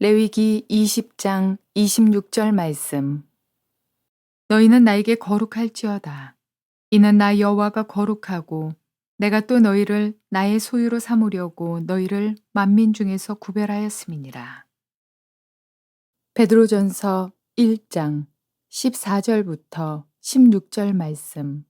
레위기 20장 26절 말씀. 너희는 나에게 거룩할지어다. 이는 나 여호와가 거룩하고 내가 또 너희를 나의 소유로 삼으려고 너희를 만민 중에서 구별하였음이니라. 베드로전서 1장 14절부터 16절 말씀.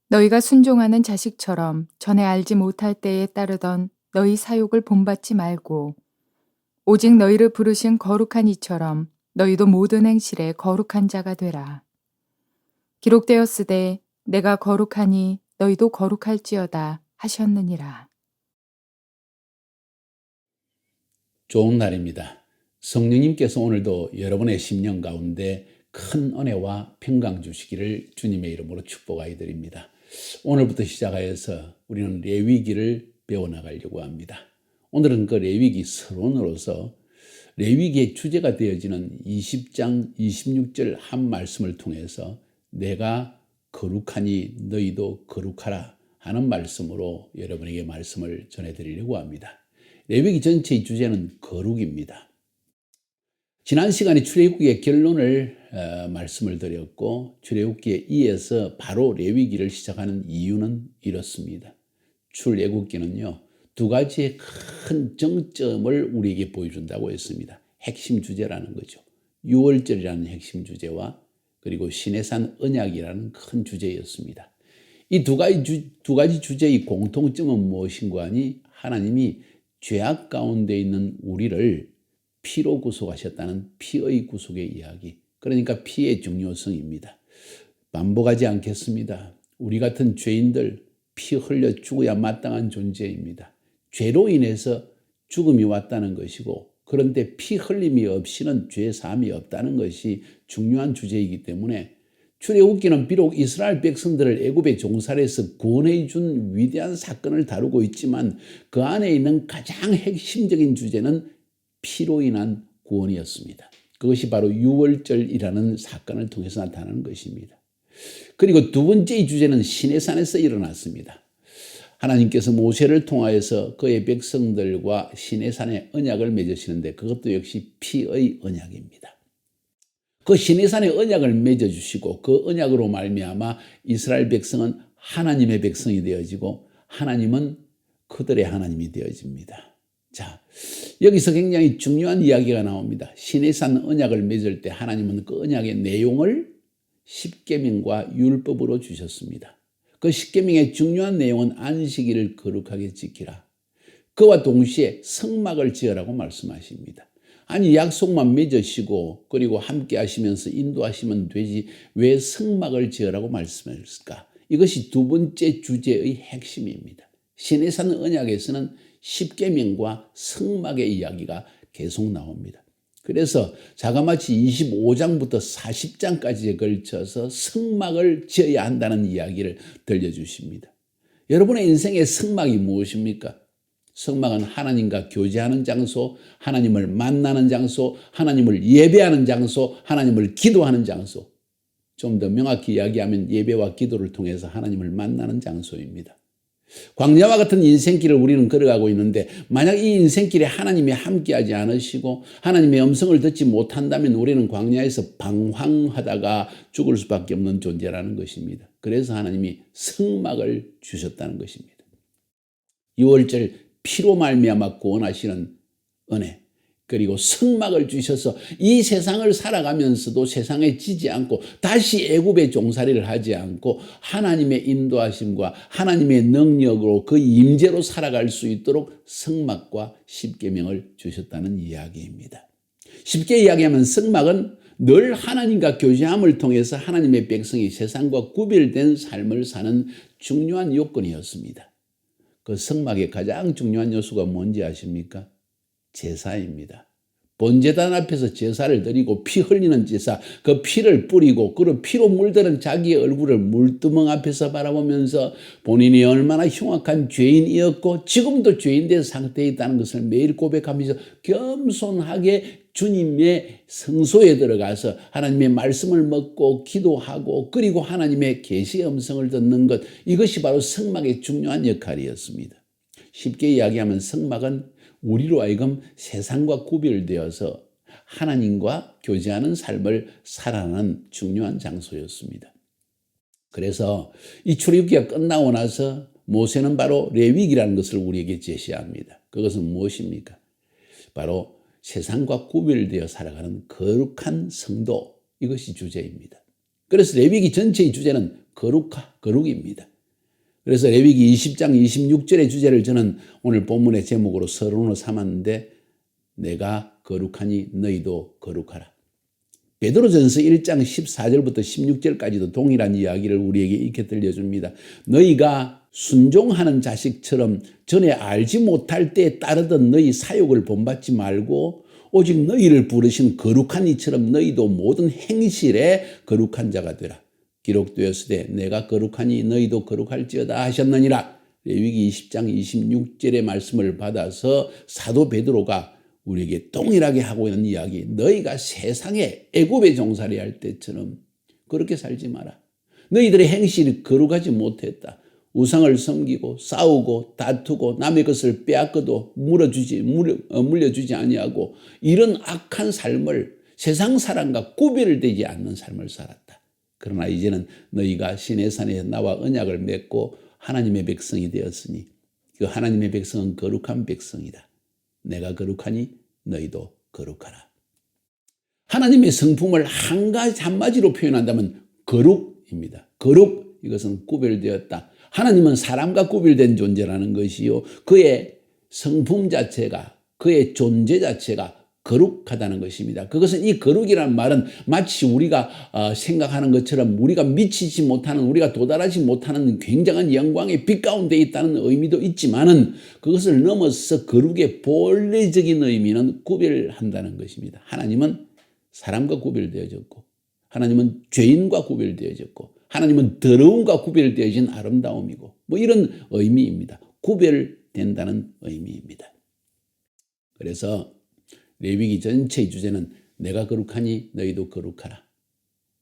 너희가 순종하는 자식처럼 전에 알지 못할 때에 따르던 너희 사욕을 본받지 말고 오직 너희를 부르신 거룩한 이처럼 너희도 모든 행실에 거룩한 자가 되라. 기록되었으되 내가 거룩하니 너희도 거룩할지어다 하셨느니라. 좋은 날입니다. 성령님께서 오늘도 여러분의 심령 가운데 큰 은혜와 평강 주시기를 주님의 이름으로 축복하여 드립니다. 오늘부터 시작하여서 우리는 레위기를 배워나가려고 합니다. 오늘은 그 레위기 서론으로서 레위기의 주제가 되어지는 20장 26절 한 말씀을 통해서 내가 거룩하니 너희도 거룩하라 하는 말씀으로 여러분에게 말씀을 전해드리려고 합니다. 레위기 전체의 주제는 거룩입니다. 지난 시간에 출애굽기의 결론을 말씀을 드렸고 출애굽기에 이어서 바로 레위기를 시작하는 이유는 이렇습니다. 출애굽기는요, 두 가지의 큰 정점을 우리에게 보여준다고 했습니다. 핵심 주제라는 거죠. 유월절이라는 핵심 주제와 그리고 시내산 언약이라는 큰 주제였습니다. 이 두 가지 주제의 공통점은 무엇인가 하니 하나님이 죄악 가운데 있는 우리를 피로 구속하셨다는 피의 구속의 이야기. 그러니까 피의 중요성입니다. 반복하지 않겠습니다. 우리 같은 죄인들 피 흘려 죽어야 마땅한 존재입니다. 죄로 인해서 죽음이 왔다는 것이고 그런데 피 흘림이 없이는 죄 사함이 없다는 것이 중요한 주제이기 때문에 출애굽기는 비록 이스라엘 백성들을 애굽의 종살에서 구원해 준 위대한 사건을 다루고 있지만 그 안에 있는 가장 핵심적인 주제는 피로 인한 구원이었습니다. 그것이 바로 유월절이라는 사건을 통해서 나타나는 것입니다. 그리고 두 번째 주제는 시내산에서 일어났습니다. 하나님께서 모세를 통하여서 그의 백성들과 시내산의 언약을 맺으시는데 그것도 역시 피의 언약입니다. 그 시내산의 언약을 맺어주시고 그 언약으로 말미암아 이스라엘 백성은 하나님의 백성이 되어지고 하나님은 그들의 하나님이 되어집니다. 자, 여기서 굉장히 중요한 이야기가 나옵니다. 시내산 언약을 맺을 때 하나님은 그 언약의 내용을 십계명과 율법으로 주셨습니다. 그 십계명의 중요한 내용은 안식일을 거룩하게 지키라. 그와 동시에 성막을 지으라고 말씀하십니다. 아니 약속만 맺으시고 그리고 함께 하시면서 인도하시면 되지 왜 성막을 지으라고 말씀했을까? 이것이 두 번째 주제의 핵심입니다. 시내산 언약에서는 십계명과 성막의 이야기가 계속 나옵니다. 그래서 자가마치 25장부터 40장까지에 걸쳐서 성막을 지어야 한다는 이야기를 들려주십니다. 여러분의 인생의 성막이 무엇입니까? 성막은 하나님과 교제하는 장소, 하나님을 만나는 장소, 하나님을 예배하는 장소, 하나님을 기도하는 장소. 좀 더 명확히 이야기하면 예배와 기도를 통해서 하나님을 만나는 장소입니다. 광야와 같은 인생길을 우리는 걸어가고 있는데 만약 이 인생길에 하나님이 함께하지 않으시고 하나님의 음성을 듣지 못한다면 우리는 광야에서 방황하다가 죽을 수밖에 없는 존재라는 것입니다. 그래서 하나님이 성막을 주셨다는 것입니다. 유월절 피로 말미암아 구원하시는 은혜 그리고 성막을 주셔서 이 세상을 살아가면서도 세상에 지지 않고 다시 애굽의 종살이를 하지 않고 하나님의 인도하심과 하나님의 능력으로 그 임재로 살아갈 수 있도록 성막과 십계명을 주셨다는 이야기입니다. 쉽게 이야기하면 성막은 늘 하나님과 교제함을 통해서 하나님의 백성이 세상과 구별된 삶을 사는 중요한 요건이었습니다. 그 성막의 가장 중요한 요소가 뭔지 아십니까? 제사입니다. 본제단 앞에서 제사를 드리고 피 흘리는 제사, 그 피를 뿌리고 그 피로 물드는 자기의 얼굴을 물두멍 앞에서 바라보면서 본인이 얼마나 흉악한 죄인이었고 지금도 죄인된 상태에 있다는 것을 매일 고백하면서 겸손하게 주님의 성소에 들어가서 하나님의 말씀을 먹고 기도하고 그리고 하나님의 계시의 음성을 듣는 것, 이것이 바로 성막의 중요한 역할이었습니다. 쉽게 이야기하면 성막은 우리로 하여금 세상과 구별되어서 하나님과 교제하는 삶을 살아가는 중요한 장소였습니다. 그래서 이 출애굽기가 끝나고 나서 모세는 바로 레위기라는 것을 우리에게 제시합니다. 그것은 무엇입니까? 바로 세상과 구별되어 살아가는 거룩한 성도, 이것이 주제입니다. 그래서 레위기 전체의 주제는 거룩입니다. 그래서 레위기 20장 26절의 주제를 저는 오늘 본문의 제목으로 서론으로 삼았는데, 내가 거룩하니 너희도 거룩하라. 베드로전서 1장 14절부터 16절까지도 동일한 이야기를 우리에게 이렇게 들려줍니다. 너희가 순종하는 자식처럼 전에 알지 못할 때에 따르던 너희 사욕을 본받지 말고 오직 너희를 부르신 거룩한 이처럼 너희도 모든 행실에 거룩한 자가 되라. 기록되었으되 내가 거룩하니 너희도 거룩할지어다 하셨느니라. 레위기 20장 26절의 말씀을 받아서 사도 베드로가 우리에게 동일하게 하고 있는 이야기, 너희가 세상에 애굽에 종살이 할 때처럼 그렇게 살지 마라. 너희들의 행실이 거룩하지 못했다. 우상을 섬기고 싸우고 다투고 남의 것을 빼앗고도 물려주지 아니하고 이런 악한 삶을, 세상 사람과 구별되지 않는 삶을 살았다. 그러나 이제는 너희가 시내산에 나와 언약을 맺고 하나님의 백성이 되었으니 그 하나님의 백성은 거룩한 백성이다. 내가 거룩하니 너희도 거룩하라. 하나님의 성품을 한마디로 표현한다면 거룩입니다. 거룩, 이것은 구별되었다. 하나님은 사람과 구별된 존재라는 것이요, 그의 성품 자체가, 그의 존재 자체가 거룩하다는 것입니다. 그것은, 이 거룩이라는 말은 마치 우리가 생각하는 것처럼 우리가 미치지 못하는, 우리가 도달하지 못하는 굉장한 영광의 빛 가운데 있다는 의미도 있지만은, 그것을 넘어서 거룩의 본래적인 의미는 구별한다는 것입니다. 하나님은 사람과 구별되어졌고, 하나님은 죄인과 구별되어졌고, 하나님은 더러움과 구별되어진 아름다움이고, 뭐 이런 의미입니다. 구별된다는 의미입니다. 그래서 레위기 전체의 주제는 내가 거룩하니 너희도 거룩하라.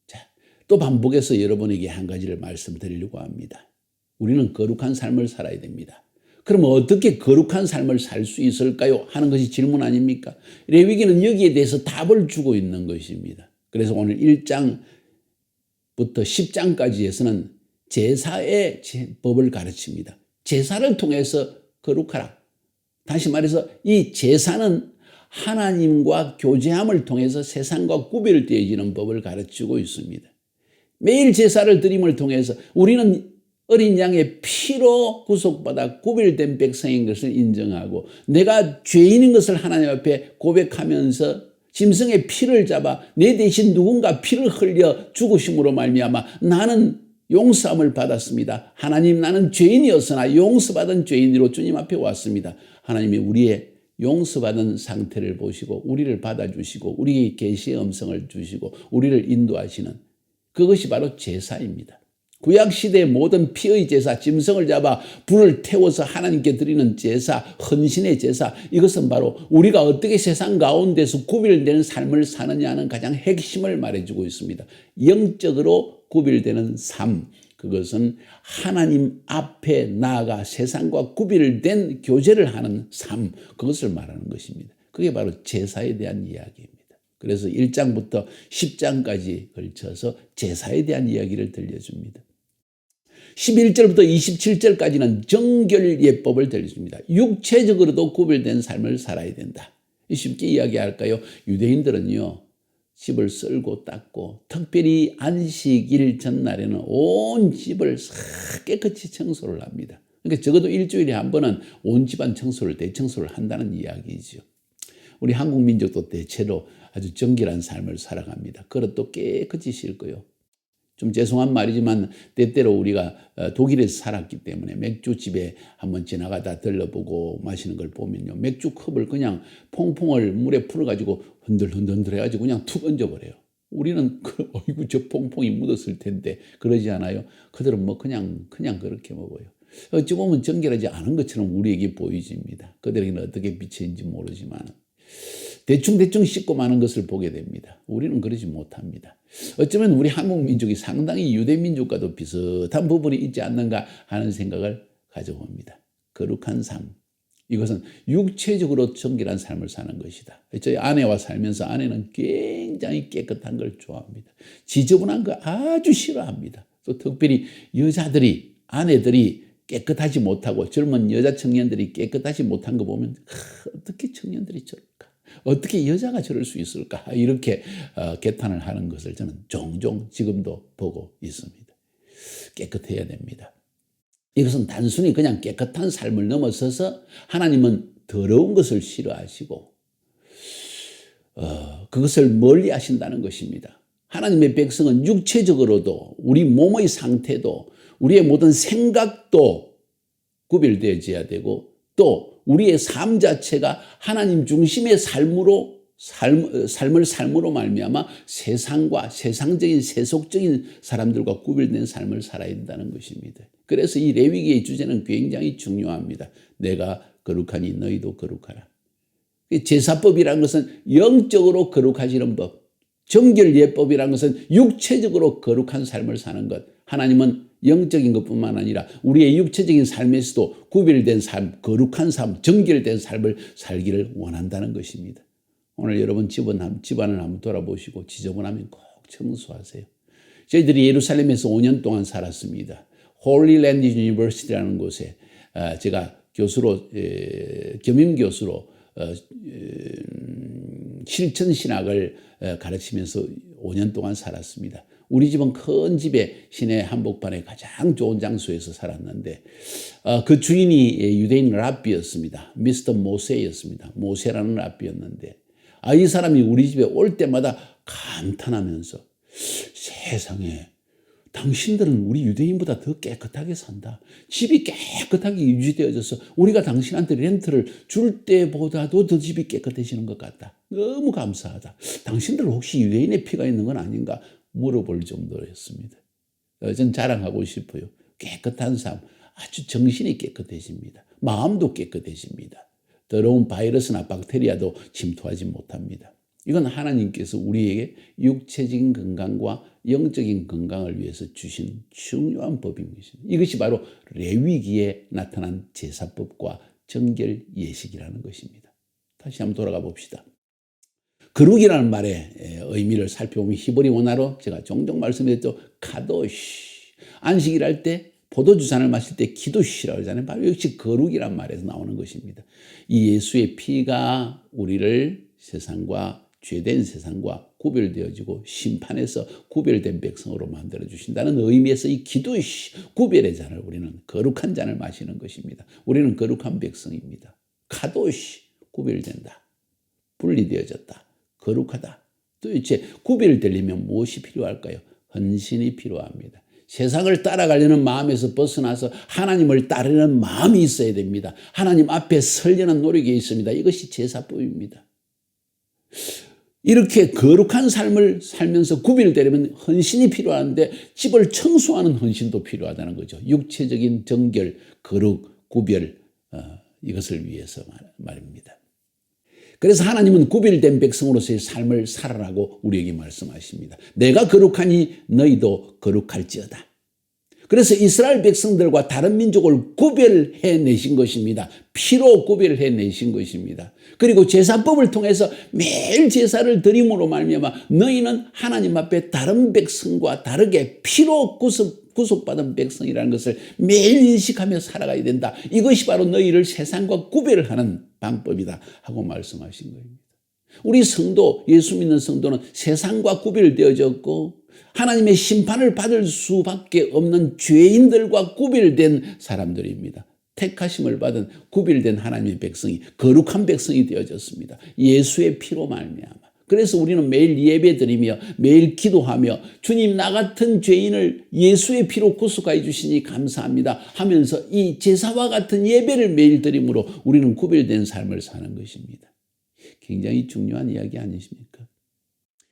자, 또 반복해서 여러분에게 한 가지를 말씀드리려고 합니다. 우리는 거룩한 삶을 살아야 됩니다. 그럼 어떻게 거룩한 삶을 살 수 있을까요? 하는 것이 질문 아닙니까? 레위기는 여기에 대해서 답을 주고 있는 것입니다. 그래서 오늘 1장부터 10장까지에서는 제사의 법을 가르칩니다. 제사를 통해서 거룩하라. 다시 말해서 이 제사는 하나님과 교제함을 통해서 세상과 구별되어지는 법을 가르치고 있습니다. 매일 제사를 드림을 통해서 우리는 어린 양의 피로 구속받아 구별된 백성인 것을 인정하고, 내가 죄인인 것을 하나님 앞에 고백하면서 짐승의 피를 잡아 내 대신 누군가 피를 흘려 죽으심으로 말미암아 나는 용서함을 받았습니다. 하나님, 나는 죄인이었으나 용서받은 죄인으로 주님 앞에 왔습니다. 하나님이 우리의 용서받은 상태를 보시고 우리를 받아주시고 우리에게 계시의 음성을 주시고 우리를 인도하시는, 그것이 바로 제사입니다. 구약시대의 모든 피의 제사, 짐승을 잡아 불을 태워서 하나님께 드리는 제사, 헌신의 제사, 이것은 바로 우리가 어떻게 세상 가운데서 구별되는 삶을 사느냐는 가장 핵심을 말해주고 있습니다. 영적으로 구별되는 삶, 그것은 하나님 앞에 나아가 세상과 구별된 교제를 하는 삶, 그것을 말하는 것입니다. 그게 바로 제사에 대한 이야기입니다. 그래서 1장부터 10장까지 걸쳐서 제사에 대한 이야기를 들려줍니다. 11절부터 27절까지는 정결예법을 들려줍니다. 육체적으로도 구별된 삶을 살아야 된다. 쉽게 이야기할까요? 유대인들은요, 집을 썰고 닦고, 특별히 안식일 전날에는 온 집을 깨끗이 청소를 합니다. 그러니까 적어도 일주일에 한 번은 온 집안 청소를, 대청소를 한다는 이야기죠. 우리 한국 민족도 대체로 아주 정결한 삶을 살아갑니다. 그릇도 깨끗이 씻고요. 좀 죄송한 말이지만 때때로 우리가 독일에서 살았기 때문에 맥주집에 한번 지나가다 들러보고 마시는 걸 보면요, 맥주컵을 그냥 퐁퐁을 물에 풀어가지고 흔들흔들 해가지고 그냥 툭 얹어버려요. 우리는 어이구 저 퐁퐁이 묻었을 텐데 그러지 않아요? 그들은 뭐 그냥 그렇게 먹어요. 어찌 보면 정결하지 않은 것처럼 우리에게 보이집니다. 그들에게는 어떻게 비치는지 모르지만 대충 씻고 마는 것을 보게 됩니다. 우리는 그러지 못합니다. 어쩌면 우리 한국 민족이 상당히 유대 민족과도 비슷한 부분이 있지 않는가 하는 생각을 가져봅니다. 거룩한 삶, 이것은 육체적으로 정결한 삶을 사는 것이다. 저희 아내와 살면서 아내는 굉장히 깨끗한 걸 좋아합니다. 지저분한 거 아주 싫어합니다. 또 특별히 여자들이, 아내들이 깨끗하지 못하고 젊은 여자 청년들이 깨끗하지 못한 거 보면 어떻게 청년들이 저럴까? 어떻게 여자가 저럴 수 있을까? 이렇게 개탄을 하는 것을 저는 종종 지금도 보고 있습니다. 깨끗해야 됩니다. 이것은 단순히 그냥 깨끗한 삶을 넘어서서 하나님은 더러운 것을 싫어하시고 그것을 멀리 하신다는 것입니다. 하나님의 백성은 육체적으로도 우리 몸의 상태도 우리의 모든 생각도 구별되어져야 되고 또 우리의 삶 자체가 하나님 중심의 삶을 삶으로 말미암아 세상과 세상적인 세속적인 사람들과 구별된 삶을 살아야 된다는 것입니다. 그래서 이 레위기의 주제는 굉장히 중요합니다. 내가 거룩하니 너희도 거룩하라. 제사법이라는 것은 영적으로 거룩하시는 법, 정결예법이라는 것은 육체적으로 거룩한 삶을 사는 것. 하나님은 영적인 것뿐만 아니라 우리의 육체적인 삶에서도 구별된 삶, 거룩한 삶, 정결된 삶을 살기를 원한다는 것입니다. 오늘 여러분 집안을 한번 돌아보시고 지저분하면 꼭 청소하세요. 저희들이 예루살렘에서 5년 동안 살았습니다. 홀리랜드 유니버시티라는 곳에 제가 교수로, 겸임교수로 실천신학을 가르치면서 5년 동안 살았습니다. 우리 집은 큰 집에 시내 한복판에 가장 좋은 장소에서 살았는데 그 주인이 유대인 랍비였습니다. 미스터 모세였습니다. 모세라는 랍비였는데 이 사람이 우리 집에 올 때마다 감탄하면서 세상에 당신들은 우리 유대인보다 더 깨끗하게 산다. 집이 깨끗하게 유지되어져서 우리가 당신한테 렌트를 줄 때보다도 더 집이 깨끗해지는 것 같다. 너무 감사하다. 당신들 혹시 유대인의 피가 있는 건 아닌가 물어볼 정도였습니다. 전 자랑하고 싶어요. 깨끗한 삶, 아주 정신이 깨끗해집니다. 마음도 깨끗해집니다. 더러운 바이러스나 박테리아도 침투하지 못합니다. 이건 하나님께서 우리에게 육체적인 건강과 영적인 건강을 위해서 주신 중요한 법인 것입니다. 이것이 바로 레위기에 나타난 제사법과 정결 예식이라는 것입니다. 다시 한번 돌아가 봅시다. 거룩이라는 말의 의미를 살펴보면 히브리 원어로 제가 종종 말씀드렸죠. 카도시. 안식일 할 때 포도주잔을 마실 때 기도시라고 하잖아요. 바로 역시 거룩이란 말에서 나오는 것입니다. 이 예수의 피가 우리를 세상과 죄된 세상과 구별되어지고 심판에서 구별된 백성으로 만들어주신다는 의미에서 이 기도시, 구별의 잔을 우리는 거룩한 잔을 마시는 것입니다. 우리는 거룩한 백성입니다. 카도시, 구별된다. 분리되어졌다. 거룩하다. 도대체 구별되려면 무엇이 필요할까요? 헌신이 필요합니다. 세상을 따라가려는 마음에서 벗어나서 하나님을 따르는 마음이 있어야 됩니다. 하나님 앞에 서려는 노력이 있습니다. 이것이 제사법입니다. 이렇게 거룩한 삶을 살면서 구별되려면 헌신이 필요한데 집을 청소하는 헌신도 필요하다는 거죠. 육체적인 정결, 거룩, 구별 이것을 위해서 말입니다. 그래서 하나님은 구별된 백성으로서의 삶을 살아라고 우리에게 말씀하십니다. 내가 거룩하니 너희도 거룩할지어다. 그래서 이스라엘 백성들과 다른 민족을 구별해내신 것입니다. 피로 구별해내신 것입니다. 그리고 제사법을 통해서 매일 제사를 드림으로 말미암아 너희는 하나님 앞에 다른 백성과 다르게 피로 구속받은 백성이라는 것을 매일 인식하며 살아가야 된다. 이것이 바로 너희를 세상과 구별하는 방법이다 하고 말씀하신 겁니다. 우리 성도, 예수 믿는 성도는 세상과 구별되어졌고 하나님의 심판을 받을 수밖에 없는 죄인들과 구별된 사람들입니다. 택하심을 받은 구별된 하나님의 백성이 거룩한 백성이 되어졌습니다. 예수의 피로 말미암아. 그래서 우리는 매일 예배드리며 매일 기도하며 주님 나 같은 죄인을 예수의 피로 구속하여 주시니 감사합니다 하면서 이 제사와 같은 예배를 매일 드림으로 우리는 구별된 삶을 사는 것입니다. 굉장히 중요한 이야기 아니십니까?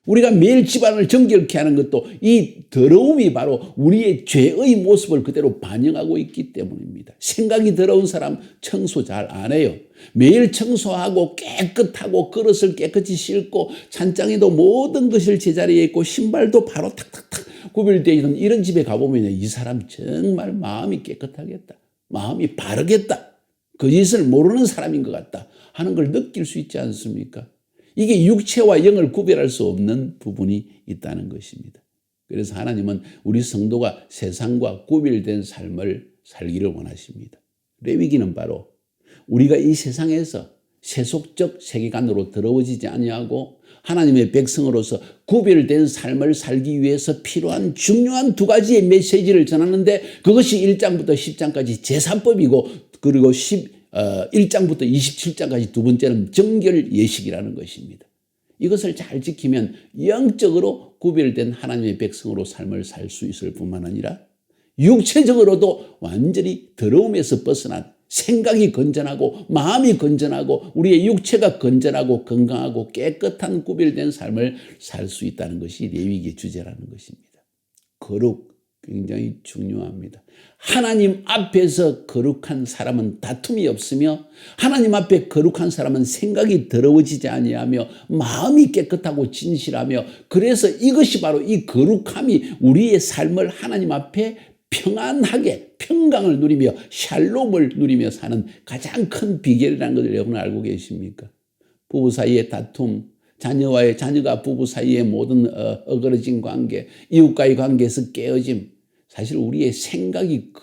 우리가 매일 집안을 정결케 하는 것도 이 더러움이 바로 우리의 죄의 모습을 그대로 반영하고 있기 때문입니다. 생각이 더러운 사람 청소 잘 안 해요. 매일 청소하고 깨끗하고 그릇을 깨끗이 씻고 찬장에도 모든 것을 제자리에 있고 신발도 바로 탁탁탁 구별되어 있는 이런 집에 가보면 이 사람 정말 마음이 깨끗하겠다. 마음이 바르겠다. 거짓을 모르는 사람인 것 같다 하는 걸 느낄 수 있지 않습니까? 이게 육체와 영을 구별할 수 없는 부분이 있다는 것입니다. 그래서 하나님은 우리 성도가 세상과 구별된 삶을 살기를 원하십니다. 레위기는 바로 우리가 이 세상에서 세속적 세계관으로 더러워지지 아니하고 하나님의 백성으로서 구별된 삶을 살기 위해서 필요한 중요한 두 가지의 메시지를 전하는데, 그것이 1장부터 10장까지 제사법이고, 그리고 1장부터 27장까지 두 번째는 정결 예식이라는 것입니다. 이것을 잘 지키면 영적으로 구별된 하나님의 백성으로 삶을 살 수 있을 뿐만 아니라 육체적으로도 완전히 더러움에서 벗어난, 생각이 건전하고 마음이 건전하고 우리의 육체가 건전하고 건강하고 깨끗한 구별된 삶을 살 수 있다는 것이 레위기의 주제라는 것입니다. 거룩 굉장히 중요합니다. 하나님 앞에서 거룩한 사람은 다툼이 없으며, 하나님 앞에 거룩한 사람은 생각이 더러워지지 아니하며 마음이 깨끗하고 진실하며, 그래서 이것이 바로 이 거룩함이 우리의 삶을 하나님 앞에 평안하게 평강을 누리며 샬롬을 누리며 사는 가장 큰 비결이라는 것을 여러분 알고 계십니까? 부부 사이의 다툼, 자녀가 부부 사이의 모든 어그러진 관계, 이웃과의 관계에서 깨어짐, 사실 우리의 생각이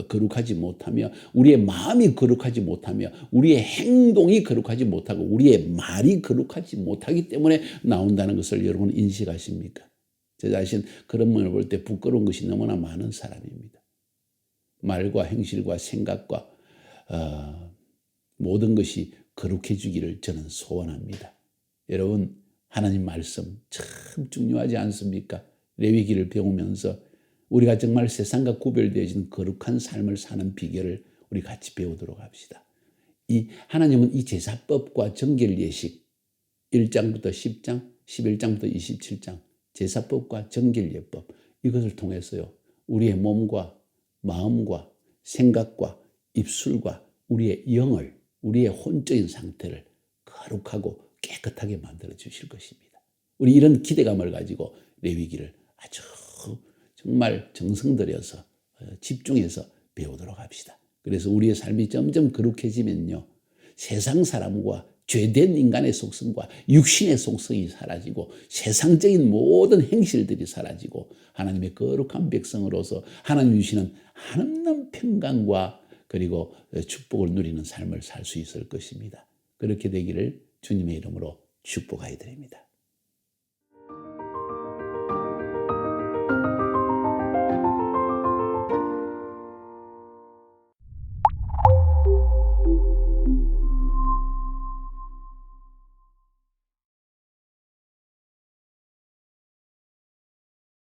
거룩하지 못하며 우리의 마음이 거룩하지 못하며 우리의 행동이 거룩하지 못하고 우리의 말이 거룩하지 못하기 때문에 나온다는 것을 여러분 인식하십니까? 저 자신 그런 면을 볼 때 부끄러운 것이 너무나 많은 사람입니다. 말과 행실과 생각과 모든 것이 거룩해지기를 저는 소원합니다. 여러분, 하나님 말씀 참 중요하지 않습니까? 레위기를 배우면서 우리가 정말 세상과 구별되어진 거룩한 삶을 사는 비결을 우리 같이 배우도록 합시다. 하나님은 이 제사법과 정결 예식 1장부터 10장, 11장부터 27장 제사법과 정결 예법, 이것을 통해서요 우리의 몸과 마음과 생각과 입술과 우리의 영을, 우리의 혼적인 상태를 거룩하고 깨끗하게 만들어 주실 것입니다. 우리 이런 기대감을 가지고 레위기를 아주 정말 정성 들여서 집중해서 배우도록 합시다. 그래서 우리의 삶이 점점 거룩해지면요, 세상 사람과 죄된 인간의 속성과 육신의 속성이 사라지고 세상적인 모든 행실들이 사라지고 하나님의 거룩한 백성으로서 하나님 주시는 한없는 평강과 그리고 축복을 누리는 삶을 살 수 있을 것입니다. 그렇게 되기를 주님의 이름으로 축복하여 드립니다.